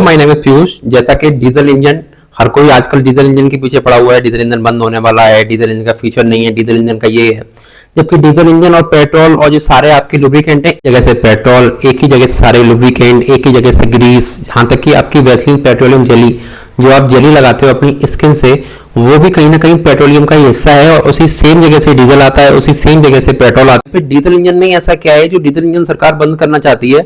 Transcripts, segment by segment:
Hello, my name is Piyush. जैसा कि diesel engine, हर कोई आजकल डीजल इंजन के पीछे पड़ा हुआ है। डीजल इंजन बंद होने वाला है, डीजल इंजन का फ्यूचर नहीं है, डीजल इंजन का ये है। जबकि डीजल इंजन और पेट्रोल और जो सारे आपके लुब्रिकेंट हैं, जगह से पेट्रोल, एक ही जगह से सारे लुब्रिकेंट, एक ही जगह से ग्रीस, जहां तक कि आपकी वैसलीन पेट्रोलियम जेली जो आप जेली लगाते हो अपनी स्किन से, वो भी कहीं ना कहीं पेट्रोलियम का ही हिस्सा है। और उसी सेम जगह से डीजल आता है, उसी सेम जगह से पेट्रोल आता है। फिर डीजल इंजन में ऐसा क्या है जो डीजल इंजन सरकार बंद करना चाहती है,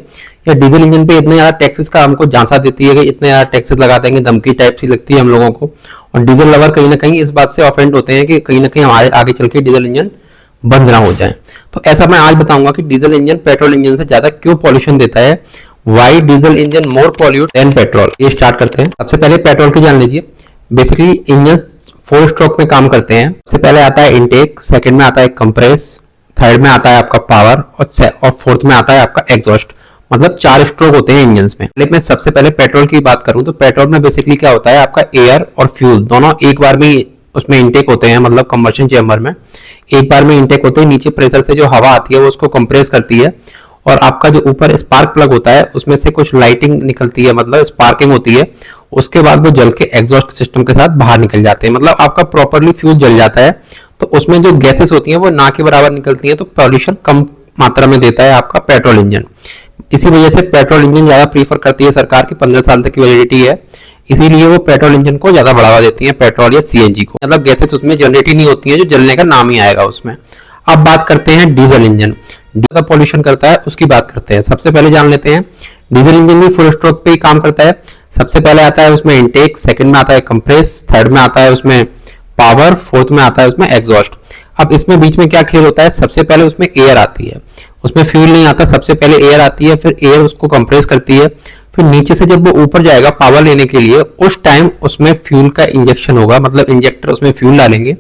या डीजल इंजन पे इतने ज्यादा टैक्सेस का हमको झांसा देती है कि इतने ज्यादा टैक्सेस लगा देंगे, धमकी टाइप सी लगती है हम लोगों को। और डीजल लवर कहीं ना कहीं इस बात से ऑफेंड होते हैं कि कहीं ना कहीं हमारे आगे चल के डीजल इंजन बंद ना हो जाए। तो ऐसा मैं आज बताऊंगा कि डीजल इंजन पेट्रोल इंजन से ज्यादा क्यों पॉल्यूशन देता है। वाई डीजल इंजन मोर पॉल्यूट देन पेट्रोल। ये स्टार्ट करते हैं। सबसे पहले पेट्रोल की जान लीजिए। बेसिकली इंजन 4 स्ट्रोक में काम करते हैं। सबसे पहले आता है इनटेक, सेकंड में आता है कंप्रेस, थर्ड में आता है आपका पावर, और फोर्थ में आता है आपका एग्जॉस्ट। मतलब 4 स्ट्रोक होते हैं इंजन में। लेकिन मैं सबसे पहले पेट्रोल की बात करूं तो पेट्रोल में बेसिकली क्या होता है, आपका एयर और फ्यूल दोनों एक बार में उसमें इनटेक होते हैं। मतलब कंबशन चेंबर में एक बार में इनटेक होते हैं। नीचे प्रेशर से जो हवा आती है वो उसको कंप्रेस करती है, और आपका जो ऊपर स्पार्क प्लग होता है उसमें से कुछ लाइटिंग निकलती है, मतलब स्पार्किंग होती है। उसके बाद वो जल के एग्जॉस्ट सिस्टम के साथ बाहर निकल जाते हैं। मतलब आपका प्रॉपर्ली फ्यूल जल जाता है, तो उसमें जो गैसेस होती हैं वो ना के बराबर निकलती हैं, तो पॉल्यूशन कम मात्रा में देता है आपका पेट्रोल इंजन। इसी वजह से पेट्रोल इंजन ज्यादा प्रीफर करती है सरकार की। 15 साल तक की वैलिडिटी है, इसीलिए वो पेट्रोल इंजन को ज्यादा बढ़ावा देती है, पेट्रोल या सीएनजी को। मतलब गैसेस उसमें जनरेट ही नहीं होती है, जो जलने का नाम ही आएगा उसमें। अब बात करते हैं डीजल इंजन ज्यादा पॉल्यूशन करता है, उसकी बात करते हैं। सबसे पहले जान लेते हैं डीजल इंजन भी फुल स्ट्रोक पे ही काम करता है। सबसे पहले आता है उसमें इनटेक, सेकंड में आता है कंप्रेस, थर्ड में आता है उसमें पावर, फोर्थ में आता है उसमें एग्जॉस्ट। अब इसमें बीच में क्या खेल होता है, सबसे पहले उसमें एयर आती है, उसमें फ्यूल नहीं आता। सबसे पहले एयर आती है, फिर एयर उसको कंप्रेस करती है, फिर नीचे से जब वो ऊपर जाएगा पावर लेने के लिए, उस टाइम उसमें फ्यूल का इंजेक्शन होगा। मतलब इंजेक्टर उसमें फ्यूल डालेंगे,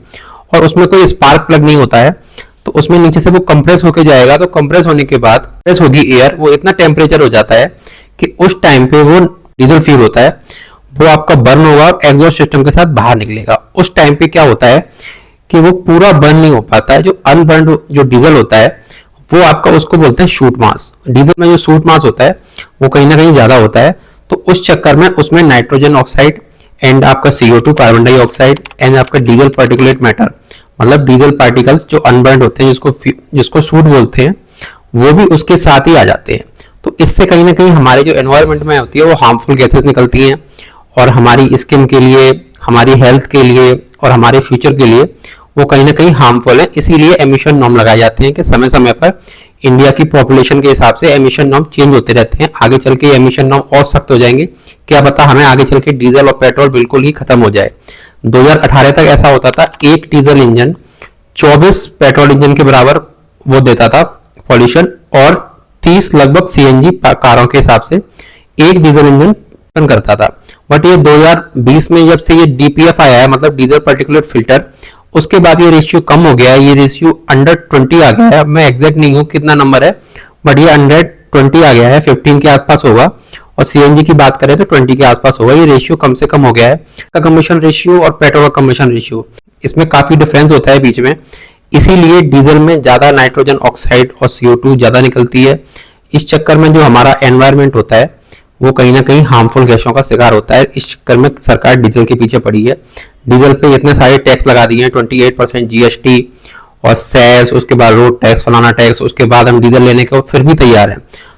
और उसमें कोई स्पार्क प्लग नहीं होता है, तो उसमें नीचे से वो कंप्रेस होके जाएगा। तो कंप्रेस होने के बाद कंप्रेस होगी एयर, वो इतना टेम्परेचर हो जाता है कि उस टाइम पे वो डीजल फ्यूल होता है, वो आपका बर्न होगा और एग्जॉस्ट सिस्टम के साथ बाहर निकलेगा। उस टाइम पे क्या होता है कि वो पूरा बर्न नहीं हो पाता है। जो अनबर्न जो डीजल होता है वो आपका, उसको बोलते हैं शूट मास। डीजल में जो शूट मास होता है वो कहीं ना कहीं ज्यादा होता है, तो उस चक्कर में उसमें नाइट्रोजन ऑक्साइड एंड आपका CO2 कार्बन डाइऑक्साइड एंड आपका डीजल पार्टिकुलेट मैटर, मतलब डीजल पार्टिकल्स जो अनबर्न होते हैं, जिसको सूट बोलते हैं, वो भी उसके साथ ही आ जाते हैं। तो इससे कहीं ना कहीं हमारे जो एनवायरनमेंट में होती है वो हार्मफुल गैसेस निकलती हैं, और हमारी स्किन के लिए, हमारी हेल्थ के लिए और हमारे फ्यूचर के लिए वो कहीं ना कहीं हार्मफुल है। इसीलिए एमिशन नॉर्म लगाए जाते हैं कि समय समय पर इंडिया की पॉपुलेशन के हिसाब से एमिशन नॉर्म चेंज होते रहते हैं। आगे चल के एमिशन नॉर्म और सख्त हो जाएंगे, क्या पता हमें आगे चल के डीजल और पेट्रोल बिल्कुल ही खत्म हो जाए। 2018 तक ऐसा होता था, एक डीजल इंजन 24 पेट्रोल इंजन के बराबर वो देता था पॉल्यूशन, और 30 लगभग सीएनजी कारों के हिसाब से एक डीजल इंजन करता था। बट ये 2020 में जब से ये डीपीएफ आया है, मतलब डीजल पार्टिकुलेट फिल्टर, उसके बाद ये रेशियो कम हो गया है। ये रेशियो अंडर 20 आ गया है। अब मैं एग्जैक्ट नहीं हूं कितना नंबर है, बट ये अंडर 20 आ गया है, 15 के आसपास होगा। और सीएनजी की बात करें तो 20 के आसपास होगा। ये रेशियो कम से कम हो गया है का कम्बशन रेशियो और पेट्रोल का कम्बशन रेशियो, इसमें काफी डिफरेंस होता है बीच में। इसीलिए डीजल में ज्यादा नाइट्रोजन ऑक्साइड और CO2 ज्यादा निकलती है। इस चक्कर में जो हमारा एनवायरनमेंट होता है वो कहीं ना कहीं हार्मफुल गैसों का शिकार होता है। इस चक्कर में सरकार डीजल के पीछे पड़ी है। डीजल पे इतने सारे टैक्स लगा दिए हैं, 28% GST और सेस, उसके बाद रोड टैक्स, फलाना टैक्स, उसके बाद हम डीजल लेने को फिर भी तैयार हैं।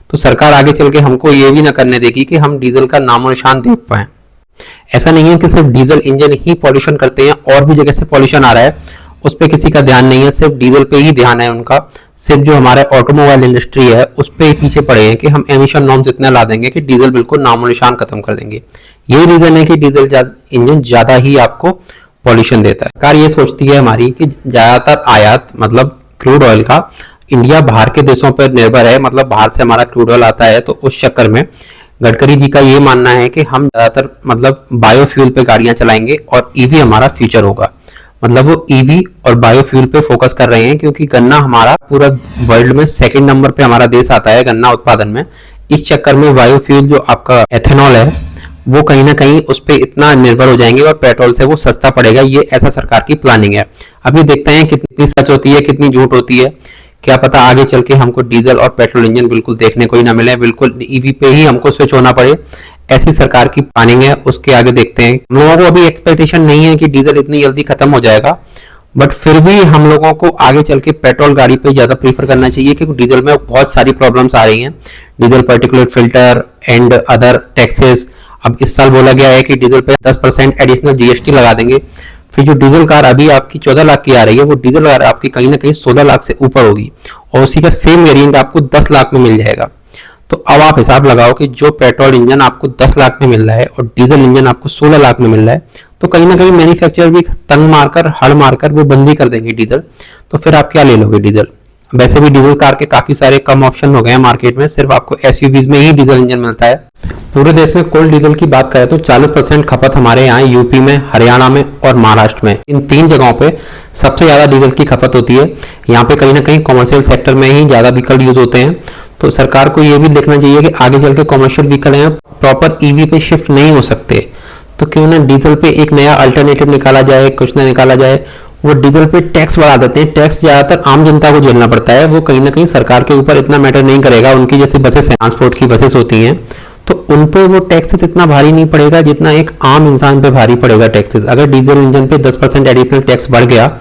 तो सरकार आगे चल के हमको ये भी ना करने देगी कि हम डीजल का नामो निशान देख पाए। ऐसा नहीं है कि सिर्फ डीजल इंजन ही पॉल्यूशन करते हैं, और भी जगह से पॉल्यूशन आ रहा है, उस पर किसी का ध्यान नहीं है। सिर्फ डीजल पे ही ध्यान है उनका। सिर्फ जो हमारे ऑटोमोबाइल इंडस्ट्री है उस पे पीछे पड़े हैं कि हम एमिशन नॉर्म्स इतना ला देंगे कि डीजल बिल्कुल नामो निशान खत्म कर देंगे। यही रीजन है कि डीजल इंजन ज्यादा ही आपको पॉल्यूशन देता है। सरकार ये सोचती है हमारी कि ज्यादातर आयात, मतलब क्रूड ऑयल का, इंडिया बाहर के देशों पर निर्भर है। मतलब बाहर से हमारा क्रूड ऑयल आता है, तो उस चक्कर में गडकरी जी का ये मानना है कि हम ज्यादातर मतलब बायोफ्यूल पे गाड़ियां चलाएंगे और ईवी हमारा फ्यूचर होगा। मतलब वो ईवी और बायोफ्यूल पे फोकस कर रहे हैं, क्योंकि गन्ना हमारा पूरा वर्ल्ड में 2nd नंबर पे हमारा देश आता है गन्ना उत्पादन में। इस चक्कर में बायोफ्यूल जो आपका एथेनॉल है वो कहीं ना कहीं उस पर इतना निर्भर हो जाएंगे और पेट्रोल से वो सस्ता पड़ेगा। ये ऐसा सरकार की प्लानिंग है। अब ये देखते हैं कितनी सच होती है, कितनी झूठ होती है। क्या पता आगे चल के हमको डीजल और पेट्रोल इंजन बिल्कुल देखने को ही ना मिले, बिल्कुल ईवी पे ही हमको स्विच होना पड़े, ऐसी सरकार की प्लानिंग है। उसके आगे देखते हैं। हम लोगों को अभी एक्सपेक्टेशन नहीं है कि डीजल इतनी जल्दी खत्म हो जाएगा, बट फिर भी हम लोगों को आगे चल के पेट्रोल गाड़ी पे ज्यादा प्रीफर करना चाहिए, क्योंकि डीजल में बहुत सारी प्रॉब्लम्स आ रही हैं। Diesel particulate filter and other taxes. अब इस साल बोला गया है कि डीजल पे 10% एडिशनल जीएसटी लगा देंगे। फिर जो डीजल कार अभी आपकी 14 लाख की आ रही है, वो डीजल कार आपकी कहीं ना कहीं 16 लाख से ऊपर होगी, और उसी का सेम वेरिएंट आपको 10 लाख में मिल जाएगा। तो अब आप हिसाब लगाओ कि जो पेट्रोल इंजन आपको 10 लाख में मिल रहा है और डीजल इंजन आपको 16 लाख में मिल रहा है, तो कहीं ना कहीं मैन्युफैक्चरर भी तंग मारकर, हड़ मारकर वो बंदी कर देंगे डीजल। तो फिर आप क्या ले लोगे डीजल? वैसे भी डीजल कार के काफी सारे कम ऑप्शन हो गए हैं मार्केट में, सिर्फ आपको एसयूवीज में ही डीजल इंजन मिलता है। पूरे देश में कुल डीजल की बात करें तो 40% खपत हमारे यहाँ यूपी में, हरियाणा में और महाराष्ट्र में, इन 3 जगहों पे सबसे ज्यादा डीजल की खपत होती है। यहाँ पे कहीं ना कहीं कॉमर्शियल सेक्टर में ही ज्यादा व्हीकल यूज होते हैं। तो सरकार को ये भी देखना चाहिए कि आगे चल के कॉमर्शियल व्हीकल हैं प्रॉपर ईवी पे शिफ्ट नहीं हो सकते, तो क्यों ना डीजल पे एक नया अल्टरनेटिव निकाला जाए, कुछ ना निकाला जाए। वो डीजल पे टैक्स बढ़ा देते हैं, टैक्स ज्यादातर आम जनता को झेलना पड़ता है, वो कहीं ना कहीं सरकार के ऊपर इतना मैटर नहीं करेगा। उनकी जैसे बसेस, ट्रांसपोर्ट की बसेस होती हैं, तो उन पे वो टैक्सेस इतना भारी नहीं पड़ेगा जितना एक आम इंसान पे भारी पड़ेगा टैक्सेस। अगर डीजल इंजन पे 10% एडिशनल टैक्स बढ़ गया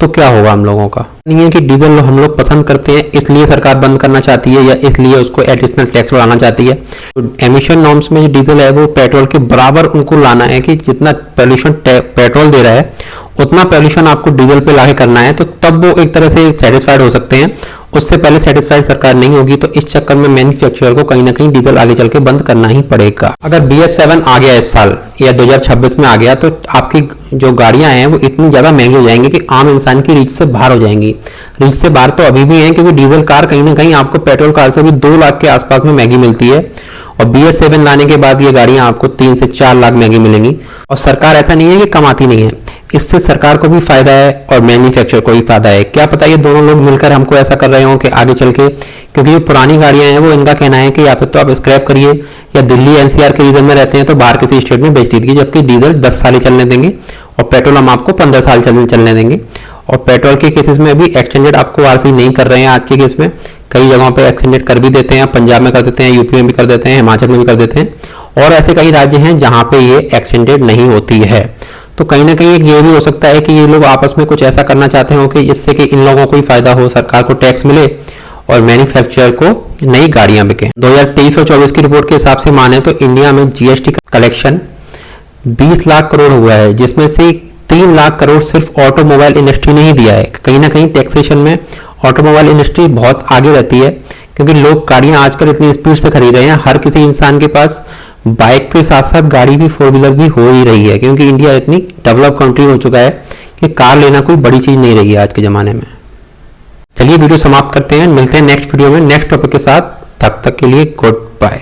तो क्या होगा हम लोगों का? नहीं है कि डीजल हम लोग पसंद करते हैं इसलिए सरकार बंद करना चाहती है, या इसलिए उसको एडिशनल टैक्स बढ़ाना चाहती है। तो एमिशन नॉर्म्स में जो डीजल है वो पेट्रोल के बराबर उनको लाना है, कि जितना पॉल्यूशन पेट्रोल दे रहा है उतना पॉल्यूशन आपको डीजल पे लाके करना है, तो तब वो एक तरह से सेटिस्फाइड हो सकते हैं। उससे पहले सेटिस्फाइड सरकार नहीं होगी, तो इस चक्कर में मैन्युफैक्चरर को कहीं ना कहीं डीजल आगे चल के बंद करना ही पड़ेगा। अगर BS7 आ गया इस साल या 2026 में आ गया, तो आपकी जो गाड़ियां हैं वो इतनी ज्यादा महंगी हो जाएंगी कि आम इंसान की रीच से बाहर हो जाएंगी। रीच से बाहर तो अभी भी है, क्योंकि डीजल कार कहीं ना कहीं आपको पेट्रोल कार से भी 2 लाख के आसपास में महंगी मिलती है, और BS7 लाने के बाद ये गाड़ियां आपको 3 से 4 लाख महंगी मिलेंगी। और सरकार ऐसा नहीं है कि कमाती नहीं है, इससे सरकार को भी फायदा है और मैन्युफैक्चरर को भी फायदा है। क्या पता ये दोनों लोग मिलकर हमको ऐसा कर रहे हो कि आगे चल के, क्योंकि जो पुरानी गाड़ियां हैं वो इनका कहना है कि या फिर तो आप स्क्रैप करिए, या दिल्ली NCR के रीजन में रहते हैं तो बाहर किसी स्टेट में बेच दीजिए, जबकि डीजल 10 साल ही चलने देंगे और पेट्रोल हम आपको 15 साल चलने देंगे। और पेट्रोल के केसेस में भी एक्सटेंडेड आपको आरसी नहीं कर रहे हैं आज के केस में, कई जगहों पर एक्सटेंडेड कर भी देते हैं, पंजाब में कर देते हैं, यूपी में भी कर देते हैं, हिमाचल में भी कर देते हैं, और ऐसे कई राज्य हैं जहां पे ये एक्सटेंडेड नहीं होती है। तो कहीं ना कहीं ये भी हो सकता है कि ये लोग आपस में कुछ ऐसा करना चाहते हो कि इससे कि इन लोगों को ही फायदा हो, सरकार को टैक्स मिले और मैन्युफैक्चरर को नई गाड़ियां बिकें। 2023 और 24 की रिपोर्ट के हिसाब से माने तो इंडिया में जीएसटी कलेक्शन 20 लाख करोड़ हुआ है, जिसमें से 3 लाख करोड़ सिर्फ ऑटोमोबाइल इंडस्ट्री ने ही दिया है। कहीं ना कहीं टैक्सेशन में ऑटोमोबाइल इंडस्ट्री बहुत आगे रहती है, क्योंकि लोग गाड़ियां आजकल इतनी स्पीड से खरीद रहे हैं। हर किसी इंसान के पास बाइक के साथ साथ गाड़ी भी, 4 व्हीलर भी हो ही रही है, क्योंकि इंडिया इतनी डेवलप कंट्री हो चुका है कि कार लेना कोई बड़ी चीज नहीं रही है आज के जमाने में। चलिए वीडियो समाप्त करते हैं, मिलते हैं नेक्स्ट वीडियो में नेक्स्ट टॉपिक के साथ। तब तक के लिए गुड बाय।